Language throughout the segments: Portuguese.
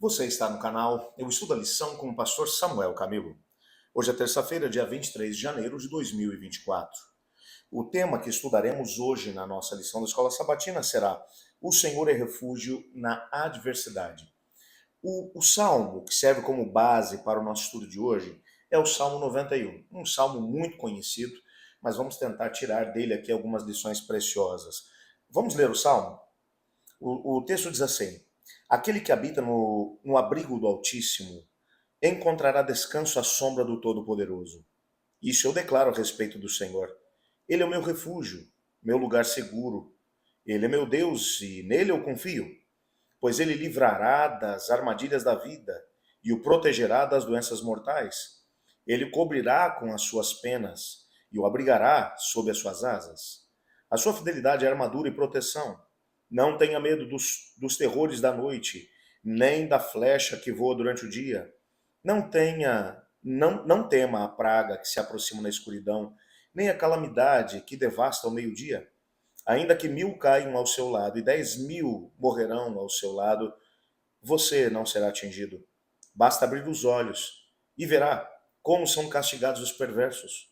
Você está no canal Eu Estudo a Lição com o pastor Samuel Camilo. Hoje é terça-feira, dia 23 de janeiro de 2024. O tema que estudaremos hoje na nossa lição da Escola Sabatina será O Senhor é refúgio na adversidade. O salmo que serve como base para o nosso estudo de hoje é o Salmo 91, um salmo muito conhecido, mas vamos tentar tirar dele aqui algumas lições preciosas. Vamos ler o salmo? O texto diz assim: Aquele que habita no abrigo do Altíssimo encontrará descanso à sombra do Todo-Poderoso. Isso eu declaro a respeito do Senhor. Ele é o meu refúgio, meu lugar seguro. Ele é meu Deus e nele eu confio, pois ele livrará das armadilhas da vida e o protegerá das doenças mortais. Ele cobrirá com as suas penas e o abrigará sob as suas asas. A sua fidelidade é armadura e proteção. Não tenha medo dos terrores da noite, nem da flecha que voa durante o dia. Não tema a praga que se aproxima na escuridão, nem a calamidade que devasta ao meio-dia. Ainda que 1000 caiam ao seu lado e 10.000 morrerão ao seu lado, você não será atingido. Basta abrir os olhos e verá como são castigados os perversos.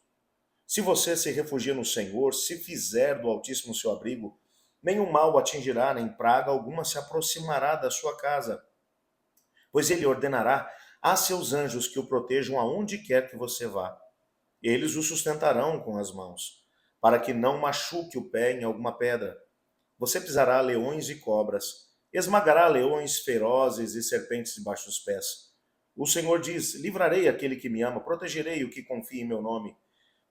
Se você se refugia no Senhor, se fizer do Altíssimo seu abrigo, nenhum mal o atingirá, nem praga alguma se aproximará da sua casa, pois ele ordenará a seus anjos que o protejam aonde quer que você vá. Eles o sustentarão com as mãos, para que não machuque o pé em alguma pedra. Você pisará leões e cobras, esmagará leões ferozes e serpentes debaixo dos pés. O Senhor diz: livrarei aquele que me ama, protegerei o que confia em meu nome.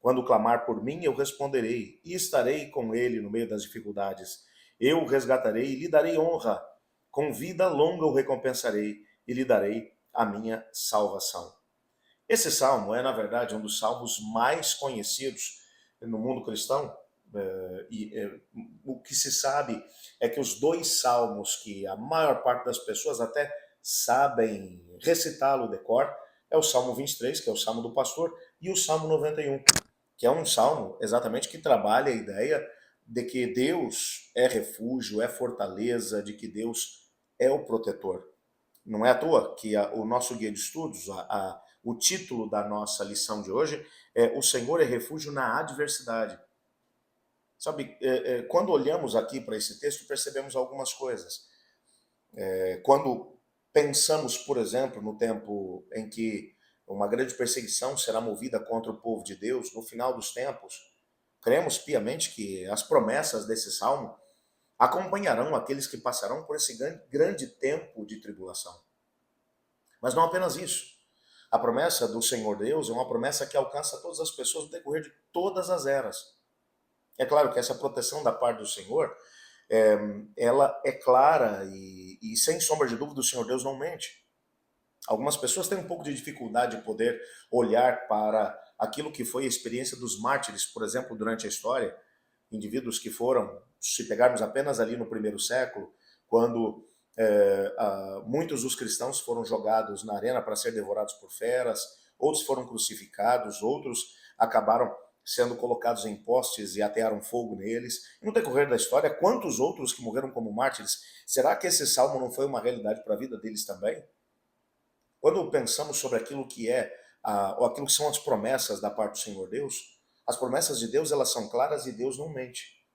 Quando clamar por mim, eu responderei, e estarei com ele no meio das dificuldades. Eu o resgatarei e lhe darei honra. Com vida longa o recompensarei e lhe darei a minha salvação. Esse salmo é, na verdade, um dos salmos mais conhecidos no mundo cristão. O que se sabe é que os dois salmos que a maior parte das pessoas até sabem recitá-lo de cor é o Salmo 23, que é o Salmo do Pastor, e o Salmo 91, que é um salmo exatamente que trabalha a ideia de que Deus é refúgio, é fortaleza, de que Deus é o protetor. Não é à toa que o nosso guia de estudos, o título da nossa lição de hoje é O Senhor é refúgio na adversidade. Sabe, quando olhamos aqui para esse texto, percebemos algumas coisas. Quando pensamos, por exemplo, no tempo em que uma grande perseguição será movida contra o povo de Deus, no final dos tempos, cremos piamente que as promessas desse salmo acompanharão aqueles que passarão por esse grande tempo de tribulação. Mas não apenas isso. A promessa do Senhor Deus é uma promessa que alcança todas as pessoas no decorrer de todas as eras. É claro que essa proteção da parte do Senhor, ela é clara e sem sombra de dúvida o Senhor Deus não mente. Algumas pessoas têm um pouco de dificuldade de poder olhar para aquilo que foi a experiência dos mártires, por exemplo, durante a história, indivíduos que foram, se pegarmos apenas ali no primeiro século, quando muitos dos cristãos foram jogados na arena para ser devorados por feras, outros foram crucificados, outros acabaram sendo colocados em postes e atearam fogo neles. E no decorrer da história, quantos outros que morreram como mártires? Será que esse salmo não foi uma realidade para a vida deles também? Quando pensamos sobre aquilo que ou aquilo que são as promessas da parte do Senhor Deus, as promessas de Deus elas são claras e Deus não mente.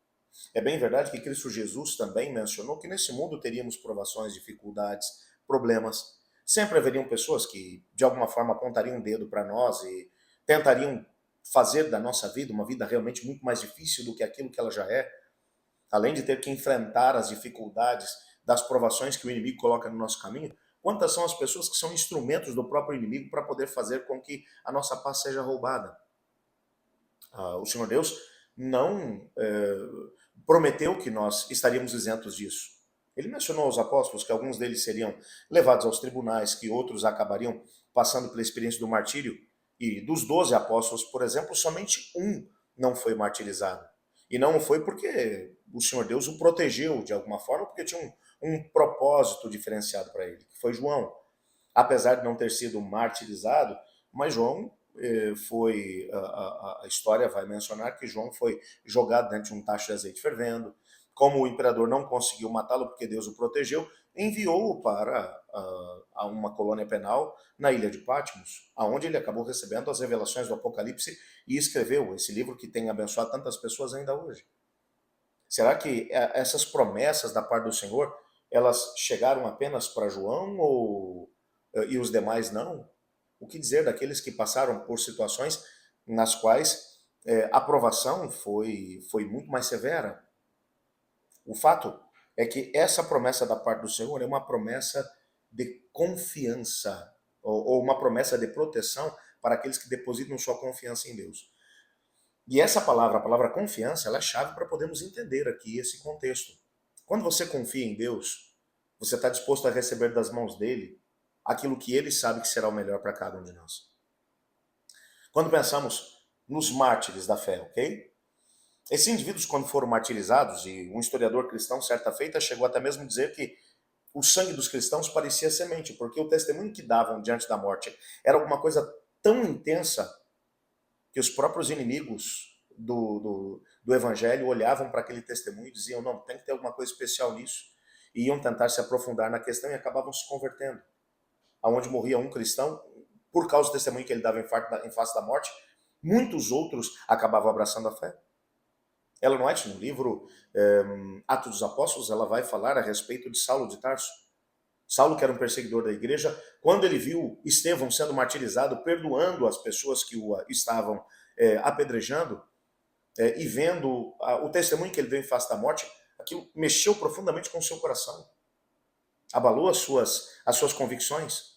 É bem verdade que Cristo Jesus também mencionou que nesse mundo teríamos provações, dificuldades, problemas. Sempre haveriam pessoas que, de alguma forma, apontariam um dedo para nós e tentariam fazer da nossa vida uma vida realmente muito mais difícil do que aquilo que ela já é. Além de ter que enfrentar as dificuldades das provações que o inimigo coloca no nosso caminho, quantas são as pessoas que são instrumentos do próprio inimigo para poder fazer com que a nossa paz seja roubada? O Senhor Deus não prometeu que nós estaríamos isentos disso. Ele mencionou aos apóstolos que alguns deles seriam levados aos tribunais, que outros acabariam passando pela experiência do martírio. E dos 12 apóstolos, por exemplo, somente um não foi martirizado. E não foi porque o Senhor Deus o protegeu de alguma forma, porque tinha um propósito diferenciado para ele, que foi João. Apesar de não ter sido martirizado, mas João foi, a história vai mencionar que João foi jogado dentro de um tacho de azeite fervendo. Como o imperador não conseguiu matá-lo porque Deus o protegeu, enviou-o para a uma colônia penal na ilha de Patmos, aonde ele acabou recebendo as revelações do Apocalipse e escreveu esse livro que tem abençoado tantas pessoas ainda hoje. Será que essas promessas da parte do Senhor, elas chegaram apenas para João e os demais não? O que dizer daqueles que passaram por situações nas quais a provação foi muito mais severa? O fato é que essa promessa da parte do Senhor é uma promessa de confiança, ou uma promessa de proteção para aqueles que depositam sua confiança em Deus. E essa palavra, a palavra confiança, ela é chave para podermos entender aqui esse contexto. Quando você confia em Deus, você está disposto a receber das mãos dele aquilo que ele sabe que será o melhor para cada um de nós. Quando pensamos nos mártires da fé, ok? Esses indivíduos, quando foram martirizados, e um historiador cristão, certa feita, chegou até mesmo a dizer que o sangue dos cristãos parecia semente, porque o testemunho que davam diante da morte era alguma coisa tão intensa que os próprios inimigos do evangelho olhavam para aquele testemunho e diziam, não, tem que ter alguma coisa especial nisso, e iam tentar se aprofundar na questão e acabavam se convertendo. Aonde morria um cristão, por causa do testemunho que ele dava em face da morte, muitos outros acabavam abraçando a fé. Ellen White, no livro Atos dos Apóstolos, ela vai falar a respeito de Saulo de Tarso. Saulo, que era um perseguidor da igreja, quando ele viu Estevão sendo martirizado, perdoando as pessoas que o estavam apedrejando, e vendo o testemunho que ele deu em face da morte, aquilo mexeu profundamente com o seu coração. Abalou as suas convicções.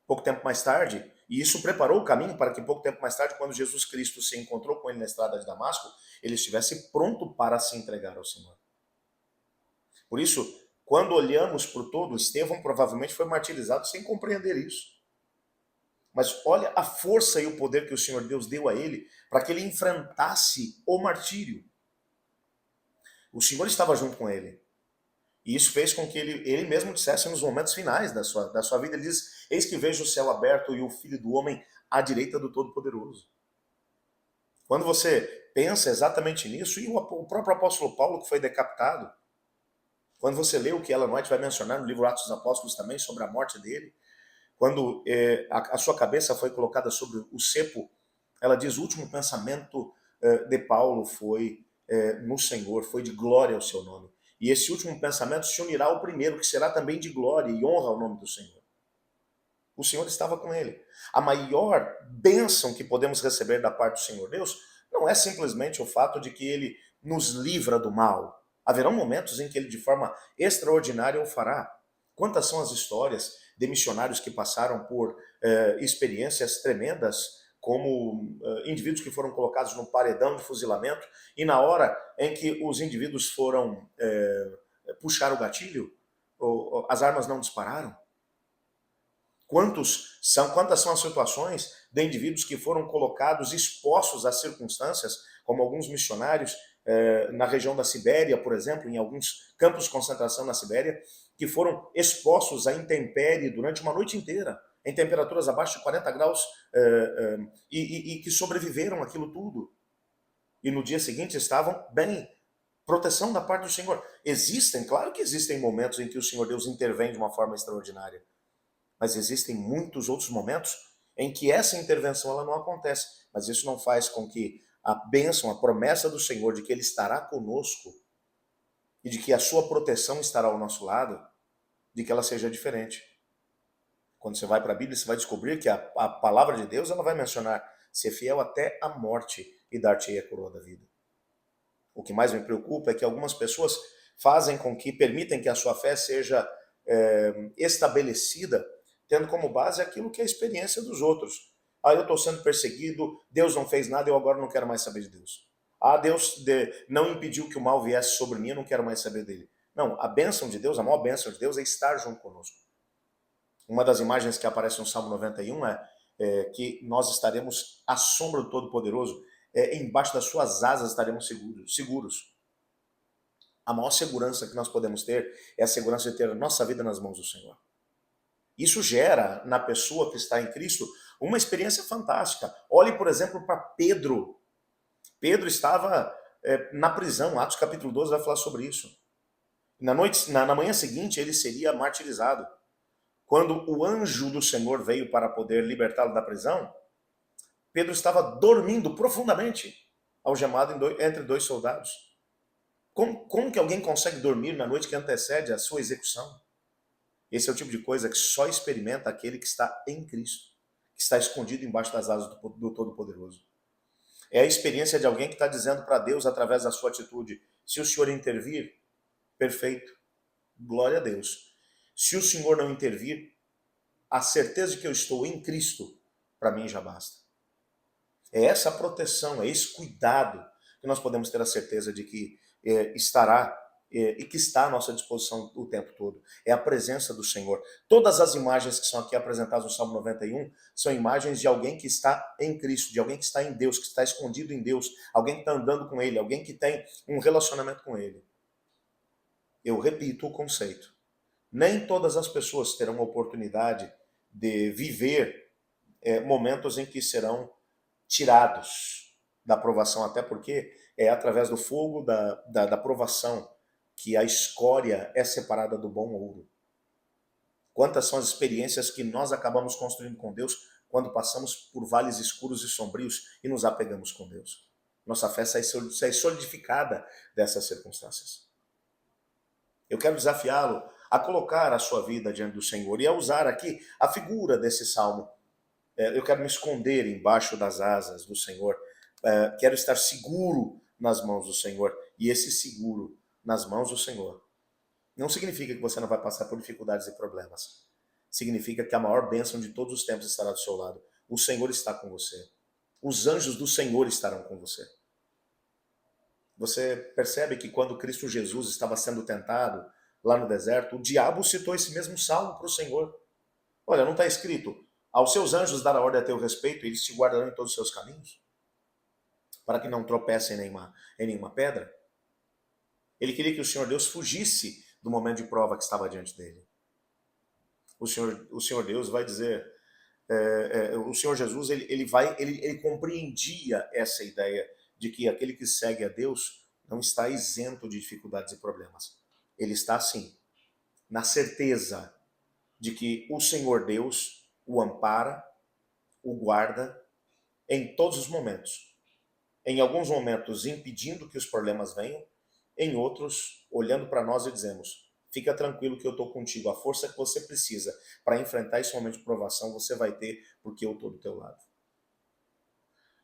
Pouco tempo mais tarde, e isso preparou o caminho para que pouco tempo mais tarde, quando Jesus Cristo se encontrou com ele na estrada de Damasco, ele estivesse pronto para se entregar ao Senhor. Por isso, quando olhamos para o todo, Estevão provavelmente foi martirizado sem compreender isso. Mas olha a força e o poder que o Senhor Deus deu a ele para que ele enfrentasse o martírio. O Senhor estava junto com ele. E isso fez com que ele mesmo dissesse nos momentos finais da sua vida, ele diz, eis que vejo o céu aberto e o Filho do Homem à direita do Todo-Poderoso. Quando você pensa exatamente nisso, e o próprio apóstolo Paulo, que foi decapitado, quando você lê o que Ellen White vai mencionar no livro Atos dos Apóstolos também, sobre a morte dele, quando a sua cabeça foi colocada sobre o cepo, ela diz, o último pensamento de Paulo foi no Senhor, foi de glória ao seu nome. E esse último pensamento se unirá ao primeiro, que será também de glória e honra ao nome do Senhor. O Senhor estava com ele. A maior bênção que podemos receber da parte do Senhor Deus não é simplesmente o fato de que ele nos livra do mal. Haverão momentos em que ele de forma extraordinária o fará. Quantas são as histórias de missionários que passaram por experiências tremendas, como indivíduos que foram colocados num paredão de fuzilamento, e na hora em que os indivíduos foram puxar o gatilho, as armas não dispararam? Quantas são as situações de indivíduos que foram colocados, expostos às circunstâncias, como alguns missionários na região da Sibéria, por exemplo, em alguns campos de concentração na Sibéria, que foram expostos à intempérie durante uma noite inteira, em temperaturas abaixo de 40 graus, e que sobreviveram àquilo tudo. E no dia seguinte estavam bem. Proteção da parte do Senhor. Claro que existem momentos em que o Senhor Deus intervém de uma forma extraordinária. Mas existem muitos outros momentos em que essa intervenção ela não acontece. Mas isso não faz com que a bênção, a promessa do Senhor de que Ele estará conosco e de que a sua proteção estará ao nosso lado, de que ela seja diferente. Quando você vai para a Bíblia, você vai descobrir que a palavra de Deus ela vai mencionar ser fiel até a morte e dar-te a coroa da vida. O que mais me preocupa é que algumas pessoas fazem com que, permitem que a sua fé seja estabelecida tendo como base aquilo que é a experiência dos outros. Ah, eu estou sendo perseguido, Deus não fez nada, eu agora não quero mais saber de Deus. Ah, Deus não impediu que o mal viesse sobre mim, eu não quero mais saber dele. Não, a bênção de Deus, a maior bênção de Deus é estar junto conosco. Uma das imagens que aparece no Salmo 91 é que nós estaremos à sombra do Todo-Poderoso, embaixo das suas asas estaremos seguros. A maior segurança que nós podemos ter é a segurança de ter a nossa vida nas mãos do Senhor. Isso gera na pessoa que está em Cristo uma experiência fantástica. Olhe, por exemplo, para Pedro. Pedro estava na prisão, Atos capítulo 12 vai falar sobre isso. Na manhã seguinte, ele seria martirizado. Quando o anjo do Senhor veio para poder libertá-lo da prisão, Pedro estava dormindo profundamente, algemado entre dois soldados. Como que alguém consegue dormir na noite que antecede a sua execução? Esse é o tipo de coisa que só experimenta aquele que está em Cristo, que está escondido embaixo das asas do Todo-Poderoso. É a experiência de alguém que está dizendo para Deus, através da sua atitude, se o Senhor intervir, perfeito, glória a Deus. Se o Senhor não intervir, a certeza de que eu estou em Cristo, para mim já basta. É essa proteção, é esse cuidado que nós podemos ter a certeza de que estará e que está à nossa disposição o tempo todo. É a presença do Senhor. Todas as imagens que são aqui apresentadas no Salmo 91 são imagens de alguém que está em Cristo, de alguém que está em Deus, que está escondido em Deus, alguém que está andando com Ele, alguém que tem um relacionamento com Ele. Eu repito o conceito. Nem todas as pessoas terão a oportunidade de viver momentos em que serão tirados da provação, até porque é através do fogo da provação que a escória é separada do bom ouro. Quantas são as experiências que nós acabamos construindo com Deus quando passamos por vales escuros e sombrios e nos apegamos com Deus? Nossa fé sai solidificada dessas circunstâncias. Eu quero desafiá-lo a colocar a sua vida diante do Senhor e a usar aqui a figura desse salmo. Eu quero me esconder embaixo das asas do Senhor. Quero estar seguro nas mãos do Senhor. E esse seguro nas mãos do Senhor não significa que você não vai passar por dificuldades e problemas. Significa que a maior bênção de todos os tempos estará do seu lado. O Senhor está com você. Os anjos do Senhor estarão com você. Você percebe que quando Cristo Jesus estava sendo tentado lá no deserto, o diabo citou esse mesmo salmo para o Senhor. Olha, não está escrito: aos seus anjos dará ordem a teu respeito, e eles te guardarão em todos os seus caminhos, para que não tropece em nenhuma pedra. Ele queria que o Senhor Deus fugisse do momento de prova que estava diante dele. O Senhor Deus vai dizer, o Senhor Jesus, ele compreendia essa ideia de que aquele que segue a Deus não está isento de dificuldades e problemas. Ele está, sim, na certeza de que o Senhor Deus o ampara, o guarda em todos os momentos. Em alguns momentos impedindo que os problemas venham, em outros olhando para nós e dizemos: fica tranquilo que eu estou contigo, a força que você precisa para enfrentar esse momento de provação você vai ter, porque eu estou do teu lado.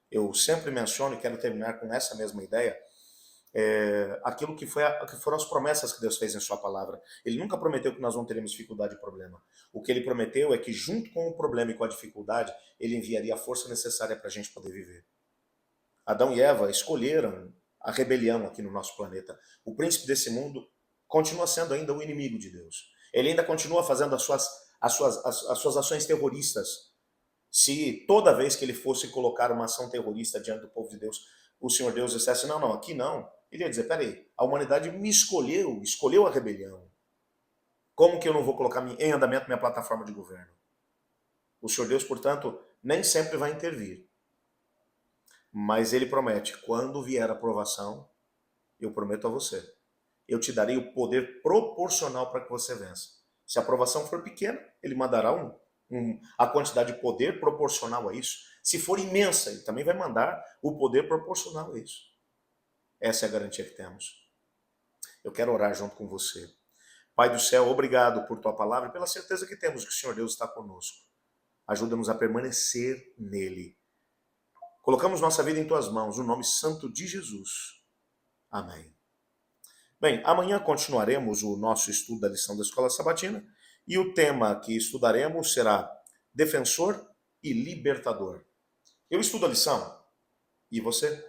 Eu sempre menciono e quero terminar com essa mesma ideia, aquilo que foram as promessas que Deus fez em sua palavra. Ele nunca prometeu que nós não teremos dificuldade e problema. O que ele prometeu é que junto com o problema e com a dificuldade, ele enviaria a força necessária para a gente poder viver. Adão e Eva escolheram a rebelião aqui no nosso planeta. O príncipe desse mundo continua sendo ainda o inimigo de Deus. Ele ainda continua fazendo as suas ações terroristas. Se toda vez que ele fosse colocar uma ação terrorista diante do povo de Deus, o Senhor Deus dissesse: não, aqui não. Ele ia dizer: peraí, a humanidade me escolheu a rebelião. Como que eu não vou colocar em andamento minha plataforma de governo? O Senhor Deus, portanto, nem sempre vai intervir. Mas ele promete: quando vier a provação, eu prometo a você, eu te darei o poder proporcional para que você vença. Se a provação for pequena, ele mandará a quantidade de poder proporcional a isso. Se for imensa, ele também vai mandar o poder proporcional a isso. Essa é a garantia que temos. Eu quero orar junto com você. Pai do céu, obrigado por tua palavra e pela certeza que temos que o Senhor Deus está conosco. Ajuda-nos a permanecer nele. Colocamos nossa vida em tuas mãos, no nome santo de Jesus. Amém. Bem, amanhã continuaremos o nosso estudo da lição da Escola Sabatina e o tema que estudaremos será Defensor e Libertador. Eu estudo a lição, e você?